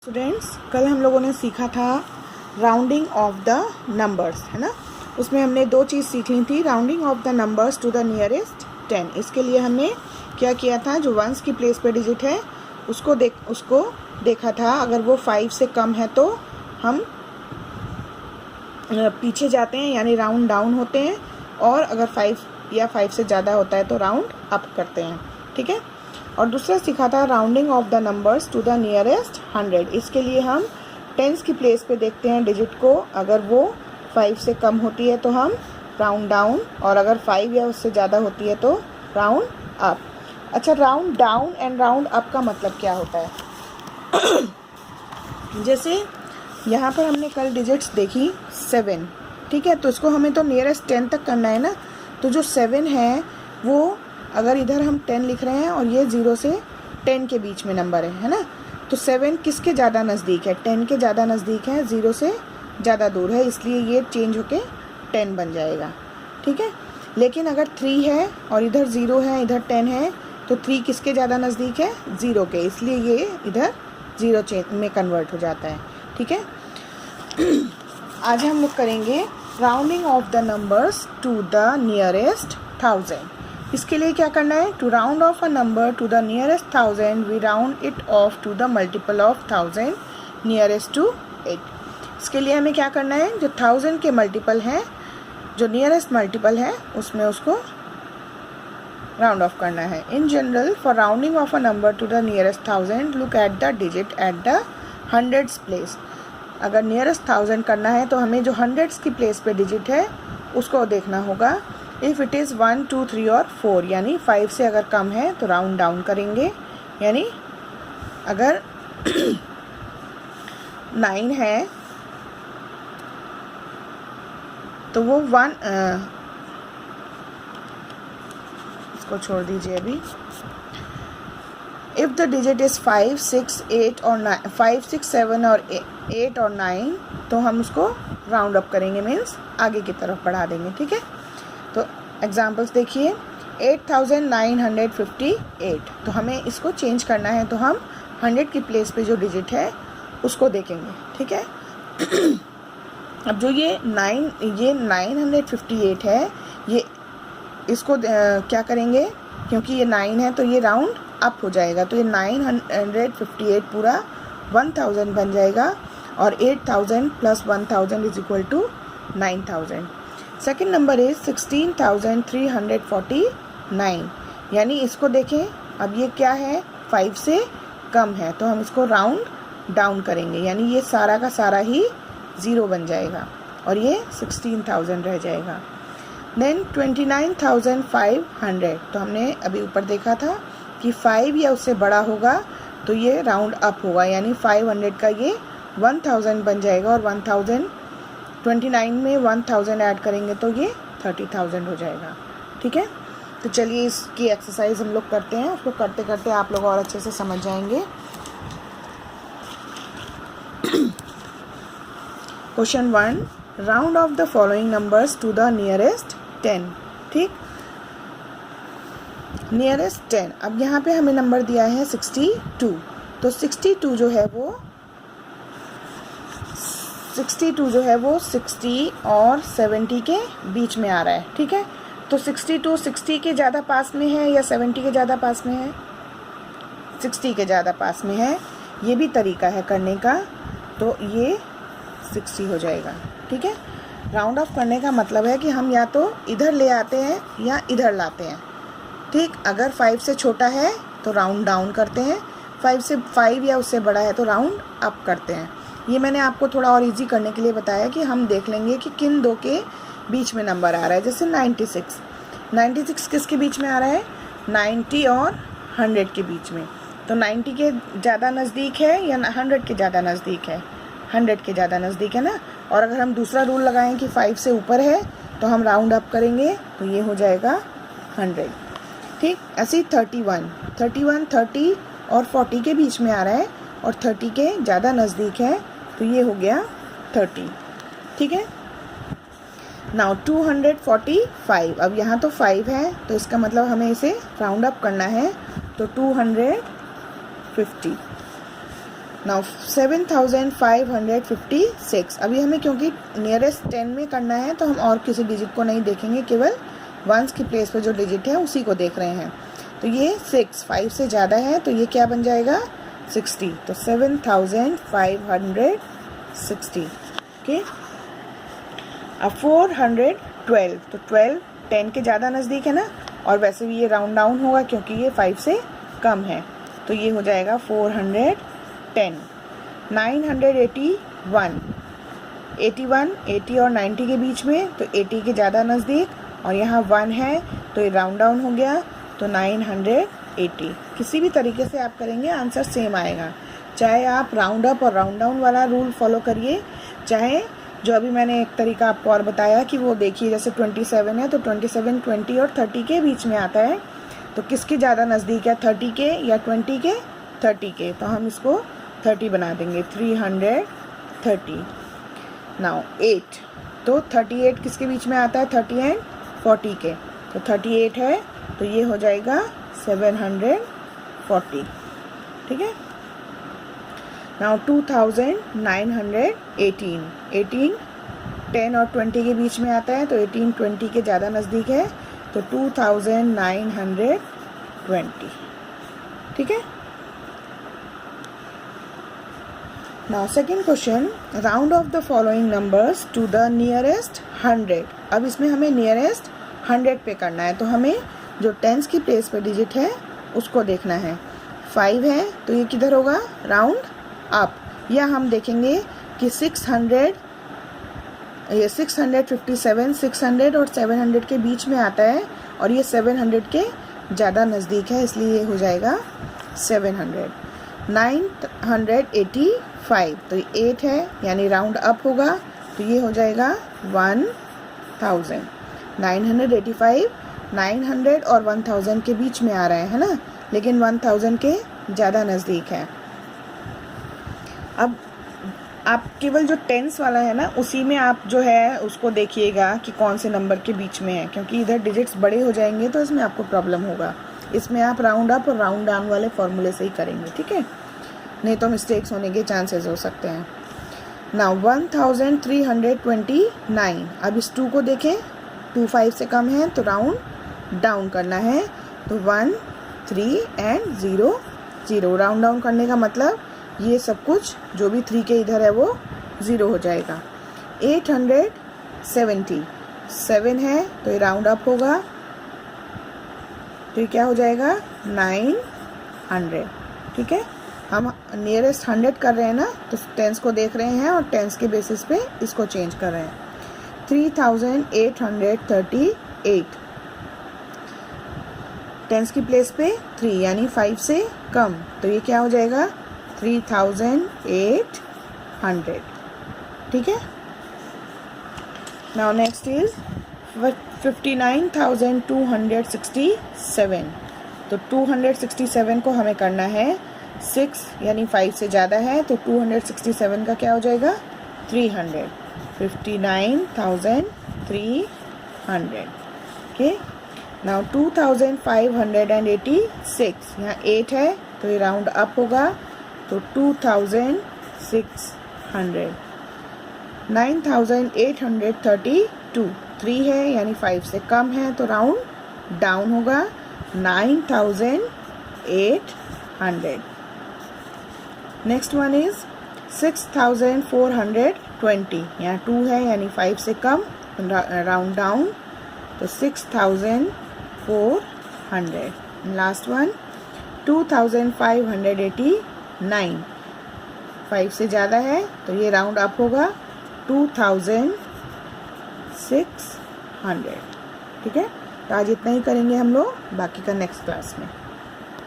Students, कल हम लोगों ने सीखा था राउंडिंग ऑफ द नंबर्स, है ना। उसमें हमने दो चीज़ सीख ली थी, rounding off the numbers to the nearest 10। इसके लिए हमने क्या किया था, जो वंस की प्लेस पे डिजिट है उसको देखा था। अगर वो 5 से कम है तो हम पीछे जाते हैं, यानी राउंड डाउन होते हैं, और अगर 5 या 5 से ज़्यादा होता है तो राउंड अप करते हैं, ठीक है। और दूसरा सीखा था rounding off the numbers to the nearest 100। इसके लिए हम टेंस की प्लेस पे देखते हैं डिजिट को, अगर वो 5 से कम होती है तो हम राउंड डाउन, और अगर 5 या उससे ज़्यादा होती है तो राउंड अप। अच्छा, round down and round up का मतलब क्या होता है? जैसे यहाँ पर हमने कल डिजिट्स देखी 7, ठीक है, तो इसको हमें तो नियरेस्ट 10 तक करना है ना। तो जो 7 है वो, अगर इधर हम 10 लिख रहे हैं और ये 0 से 10 के बीच में नंबर है ना, तो 7 किसके ज़्यादा नज़दीक है? 10 के ज़्यादा नज़दीक है, 0 से ज़्यादा दूर है, इसलिए ये चेंज होके 10 बन जाएगा, ठीक है। लेकिन अगर 3 है और इधर 0 है, इधर 10 है, तो 3 किसके ज़्यादा नज़दीक है? 0 के, इसलिए ये इधर 0 में कन्वर्ट हो जाता है, ठीक है। आज हम लोग करेंगे rounding off the numbers to the nearest 1000। इसके लिए क्या करना है? To round off a number to the nearest 1000 we round it off to the multiple of 1000 nearest to 8। इसके लिए हमें क्या करना है, जो 1000 के मल्टीपल हैं, जो नियरेस्ट मल्टीपल है उसमें उसको राउंड ऑफ करना है। In general, for rounding off a number to the nearest 1000 look at the digit at the hundreds place. अगर नियरेस्ट 1000 करना है तो हमें जो हंड्रेड्स की प्लेस पे डिजिट है उसको देखना होगा। इफ़ इट इज़ 1, 2, 3 और 4, यानी 5 से अगर कम है तो राउंड डाउन करेंगे, यानी अगर 9 है तो वो 1, इसको छोड़ दीजिए अभी। इफ़ द डिजिट इज़ 5, 6, 8 और 9, 5, 6, 7 और 8 और 9, तो हम उसको राउंड अप करेंगे, मीन्स आगे की तरफ बढ़ा देंगे, ठीक है। तो एग्जाम्पल्स देखिए, 8958, तो हमें इसको चेंज करना है, तो हम 100 की प्लेस पे जो डिजिट है उसको देखेंगे, ठीक है। अब जो ये 958 है, ये इसको क्या करेंगे, क्योंकि ये 9 है तो ये राउंड अप हो जाएगा, तो ये 958 पूरा 1000 बन जाएगा, और 8000 plus 1000 is equal to 9000। Second number is 16349, यानी इसको देखें, अब ये क्या है, 5 से कम है, तो हम इसको राउंड डाउन करेंगे, यानी ये सारा का सारा ही 0 बन जाएगा और ये 16000 रह जाएगा। देन 29500, तो हमने अभी ऊपर देखा था कि 5 या उससे बड़ा होगा तो ये राउंड अप होगा, यानी 500 का ये 1000 बन जाएगा, और 1029 में 1000 ऐड करेंगे तो ये 30000 हो जाएगा, ठीक है। तो चलिए इसकी एक्सरसाइज हम लोग करते हैं, उसको करते करते आप लोग और अच्छे से समझ जाएंगे। Question 1, round off the following numbers to the nearest 10, ठीक, नियरेस्ट 10। अब यहाँ पे हमें नंबर दिया है 62, तो 62 जो है वो 60 और 70 के बीच में आ रहा है, ठीक है। तो 62 60 के ज़्यादा पास में है या 70 के ज़्यादा पास में है? 60 के ज़्यादा पास में है। ये भी तरीका है करने का, तो ये 60 हो जाएगा, ठीक है। राउंड ऑफ करने का मतलब है कि हम या तो इधर ले आते हैं या इधर लाते हैं, ठीक। अगर 5 से छोटा है तो राउंड डाउन करते हैं, 5 या उससे बड़ा है तो राउंड अप करते हैं। ये मैंने आपको थोड़ा और इजी करने के लिए बताया कि हम देख लेंगे कि किन दो के बीच में नंबर आ रहा है। जैसे 96 किसके बीच में आ रहा है? 90 और 100 के बीच में। तो 90 के ज़्यादा नज़दीक है या 100 के ज़्यादा नज़दीक है? 100 के ज़्यादा नज़दीक है ना। और अगर हम दूसरा रूल लगाएं कि 5 से ऊपर है तो हम राउंड अप करेंगे, तो ये हो जाएगा 100, ठीक। ऐसे ही 31 30 और 40 के बीच में आ रहा है, और 30 के ज़्यादा नज़दीक है, तो ये हो गया 30, ठीक है। नाउ 245, अब यहाँ तो 5 है तो इसका मतलब हमें इसे राउंड अप करना है, तो 250। नाउ 7556। अभी हमें क्योंकि नियरेस्ट 10 में करना है तो हम और किसी डिजिट को नहीं देखेंगे, केवल वंस की प्लेस पर जो डिजिट है उसी को देख रहे हैं। तो ये 6 5 से ज़्यादा है तो ये क्या बन जाएगा 60। तो 7560। ओके। अब 412। तो 12 10 के ज़्यादा नज़दीक है ना, और वैसे भी ये राउंड डाउन होगा क्योंकि ये 5 से कम है। तो ये हो जाएगा 410। 981। 81 80 और 90 के बीच में, तो 80 के ज़्यादा नज़दीक, और यहाँ 1 है तो ये राउंड डाउन हो गया, तो 980। किसी भी तरीके से आप करेंगे आंसर सेम आएगा, चाहे आप राउंड अप और राउंड डाउन वाला रूल फॉलो करिए, चाहे जो अभी मैंने एक तरीका आपको और बताया कि वो देखिए जैसे 27 है तो 27 20 और 30 के बीच में आता है, तो किसके ज़्यादा नज़दीक है 30 के या 20 के? 30 के। तो हम इसको 30 बना देंगे, 330। नाउ 8। तो 38 किसके बीच में आता है 30 एंड 40 के? तो 38 है तो ये हो जाएगा 740। ठीक है। नाउ 2918। 18 10 और 20 के बीच में आता है तो 18 20 के ज़्यादा नज़दीक है, तो 2920। ठीक है। Now second question, round off the following numbers to the nearest 100। अब इसमें हमें नियरेस्ट 100 पे करना है, तो हमें जो टेंस की प्लेस पे डिजिट है उसको देखना है। 5 है तो ये किधर होगा राउंड अप, या हम देखेंगे कि 600, ये 657 600 और 700 के बीच में आता है, और ये 700 के ज़्यादा नज़दीक है, इसलिए ये हो जाएगा 700। 985। तो ये 8 है यानी राउंड अप होगा, तो ये हो जाएगा 1000। 985 900 और 1000 के बीच में आ रहा है ना, लेकिन 1000 के ज़्यादा नज़दीक है। अब आप केवल जो टेंस वाला है ना उसी में आप जो है उसको देखिएगा कि कौन से नंबर के बीच में है, क्योंकि इधर डिजिट्स बड़े हो जाएंगे तो इसमें आपको प्रॉब्लम होगा। इसमें आप राउंड अप और राउंड डाउन वाले फॉर्मूले से ही करेंगे, ठीक है, नहीं तो मिस्टेक्स होने के चांसेस हो सकते हैं। नाउ 1329। अब इस 2 को देखें, 2 5 से कम है तो राउंड डाउन करना है, तो 1 3 एंड 0 0। राउंड डाउन करने का मतलब ये सब कुछ जो भी 3 के इधर है वो 0 हो जाएगा। 870। 7 है तो ये राउंड अप होगा, तो ये क्या हो जाएगा 900। ठीक है। हम नियरेस्ट 100 कर रहे हैं ना, तो टेंस को देख रहे हैं और टेंस के बेसिस पे इसको चेंज कर रहे हैं। 3838। टेंस की प्लेस पे 3 यानी 5 से कम, तो ये क्या हो जाएगा 3800। ठीक है। Now next is 59,267। तो 267 को हमें करना है 6 यानी 5 से ज़्यादा है, तो 267 का क्या हो जाएगा 300। 59,300। ओके। नाउ 2586। यहाँ 8 है तो ये राउंड अप होगा, तो 2600। 9832। 3 है यानी 5 से कम है तो राउंड डाउन होगा, 9800। Next one is 6420। यहाँ 2 है यानी 5 से कम, राउंड डाउन, तो 6400। Last one 2589। 5 से ज़्यादा है तो ये राउंड अप होगा, 2600। ठीक है। तो आज इतना ही करेंगे हम लोग, बाकी का नेक्स्ट क्लास में।